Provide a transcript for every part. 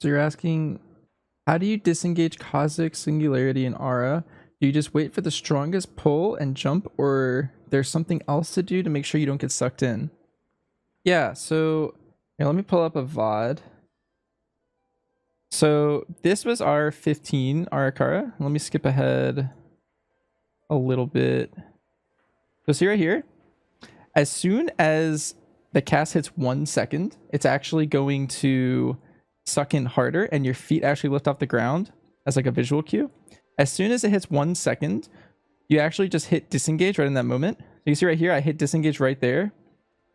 So you're asking, how do you disengage Cosmic Singularity in Ara? Do you just wait for the strongest pull and jump, or there's something else to do to make sure you don't get sucked in? Yeah, so here, let me pull up a VOD. So this was our 15 Ara-Kara. Let me skip ahead a little bit. So see right here, as soon as the cast hits 1 second, it's actually going to suck in harder and your feet actually lift off the ground as like a visual cue. As soon as it hits 1 second, you actually just hit disengage right in that moment. So you can see right here, I hit disengage right there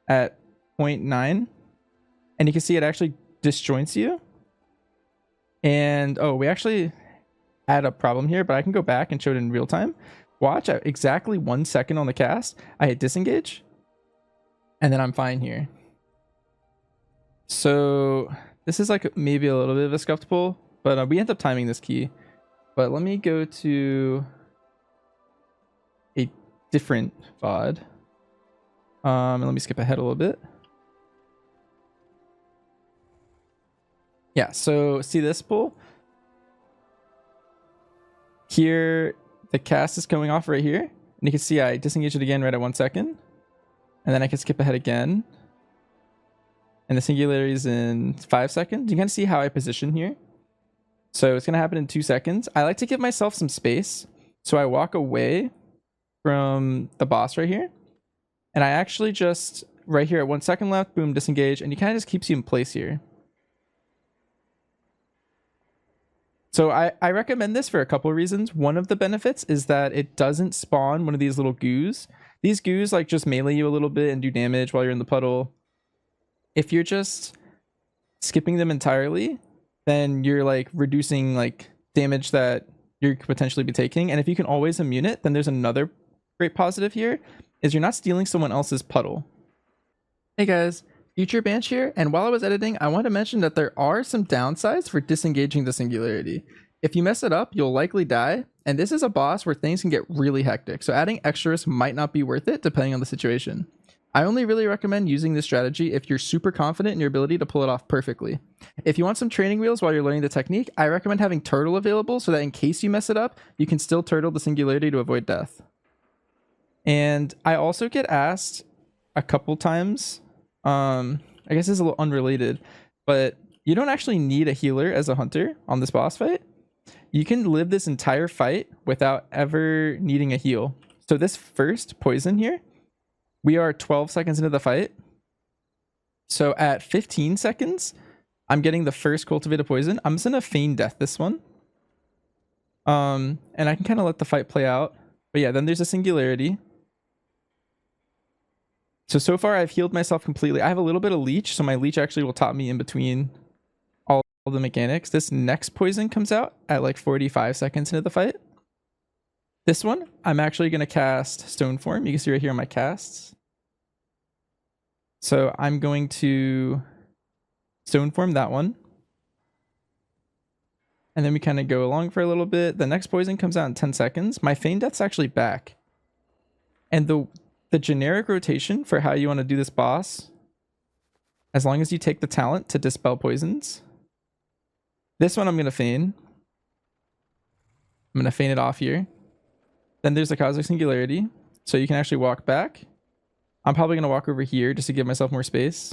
at 0.9, and you can see it actually disjoints you. And oh, we actually had a problem here, but I can go back and show it in real time. Watch, at exactly 1 second on the cast, I hit disengage, and then I'm fine here. So this is like maybe a little bit of a scuffed pull, but we end up timing this key. But let me go to a different VOD. And let me skip ahead a little bit. Yeah, so see this pull? Here, the cast is going off right here. And you can see I disengage it again right at 1 second. And then I can skip ahead again. And the singularity is in 5 seconds. You can kind of see how I position here. So it's going to happen in 2 seconds. I like to give myself some space. So I walk away from the boss right here. And I actually just, right here at 1 second left, boom, disengage. And he kind of just keeps you in place here. So I recommend this for a couple of reasons. One of the benefits is that it doesn't spawn one of these little goos. These goos like just melee you a little bit and do damage while you're in the puddle. If you're just skipping them entirely, then you're like reducing like damage that you could potentially be taking. And if you can always immune it, then there's another great positive here, is you're not stealing someone else's puddle. Hey guys, Future Banch here, and while I was editing, I want to mention that there are some downsides for disengaging the singularity. If you mess it up, you'll likely die, and this is a boss where things can get really hectic, so adding extra risk might not be worth it depending on the situation. I only really recommend using this strategy if you're super confident in your ability to pull it off perfectly. If you want some training wheels while you're learning the technique, I recommend having turtle available so that in case you mess it up, you can still turtle the singularity to avoid death. And I also get asked a couple times, I guess this is a little unrelated, but you don't actually need a healer as a hunter on this boss fight. You can live this entire fight without ever needing a heal. So this first poison here, we are 12 seconds into the fight. So at 15 seconds, I'm getting the first cultivated poison. I'm just gonna feign death this one. And I can kind of let the fight play out. But yeah, then there's a singularity. So far I've healed myself completely. I have a little bit of leech, so my leech actually will top me in between all the mechanics. This next poison comes out at like 45 seconds into the fight. This one, I'm actually going to cast Stone Form. You can see right here on my casts. So I'm going to Stone Form that one. And then we kind of go along for a little bit. The next poison comes out in 10 seconds. My Feign Death's actually back. And the generic rotation for how you want to do this boss, as long as you take the talent to dispel poisons. This one I'm going to feign. I'm going to feign it off here. Then there's the Cosmic Singularity. So you can actually walk back. I'm probably going to walk over here just to give myself more space.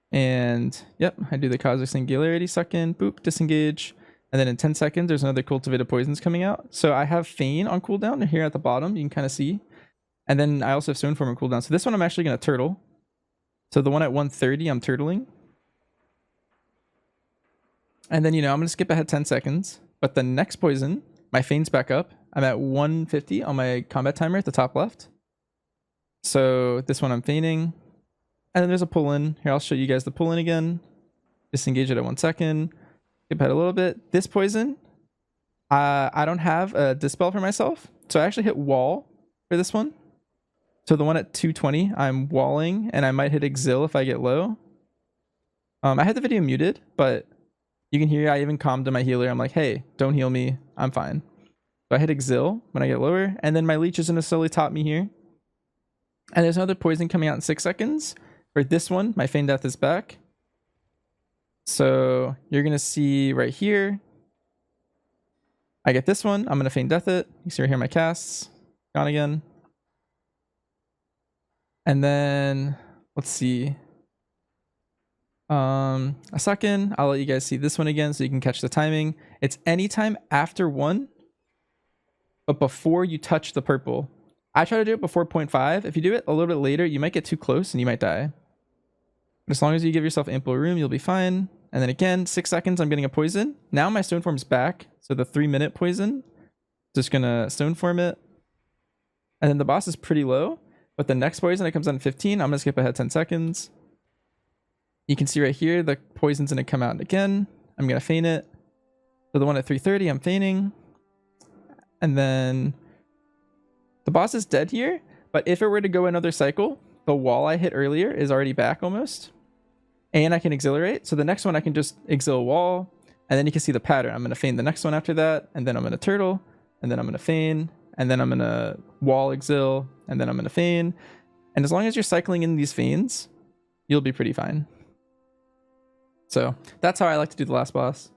And yep, I do the Cosmic Singularity, suck in, boop, disengage. And then in 10 seconds, there's another cultivated poisons coming out. So I have Feign on cooldown here at the bottom. You can kind of see. And then I also have Stone Form on cooldown. So this one I'm actually going to turtle. So the one at 130, I'm turtling. And then, I'm going to skip ahead 10 seconds. But the next poison, my Feign's back up. I'm at 150 on my combat timer at the top left. So this one I'm feigning. And then there's a pull-in. Here, I'll show you guys the pull-in again. Disengage it at 1 second. Skip ahead a little bit. This poison, I don't have a dispel for myself. So I actually hit wall for this one. So the one at 220, I'm walling, and I might hit exil if I get low. I had the video muted, but you can hear I even calmed to my healer. I'm like, hey, don't heal me. I'm fine. So I hit exil when I get lower, and then my leech is going to slowly top me here. And there's another poison coming out in 6 seconds. For this one, my Feign Death is back. So you're going to see right here, I get this one. I'm going to feign death it. You see right here my casts. Gone again. And then, let's see. A second. I'll let you guys see this one again so you can catch the timing. It's anytime after 1, but before you touch the purple. I try to do it before 0.5. If you do it a little bit later, you might get too close and you might die. But as long as you give yourself ample room, you'll be fine. And then again, 6 seconds, I'm getting a poison. Now my stone form's back. So the 3-minute poison, just gonna stone form it. And then the boss is pretty low, but the next poison that comes on 15, I'm gonna skip ahead 10 seconds. You can see right here, the poison's gonna come out again. I'm gonna feign it. So the one at 3:30, I'm feigning. And then the boss is dead here, but if it were to go another cycle, the wall I hit earlier is already back almost. And I can exhilarate. So the next one I can just exil wall, and then you can see the pattern. I'm gonna feign the next one after that, and then I'm gonna turtle, and then I'm gonna feign, and then I'm gonna wall exil, and then I'm gonna feign. And as long as you're cycling in these feigns, you'll be pretty fine. So that's how I like to do the last boss.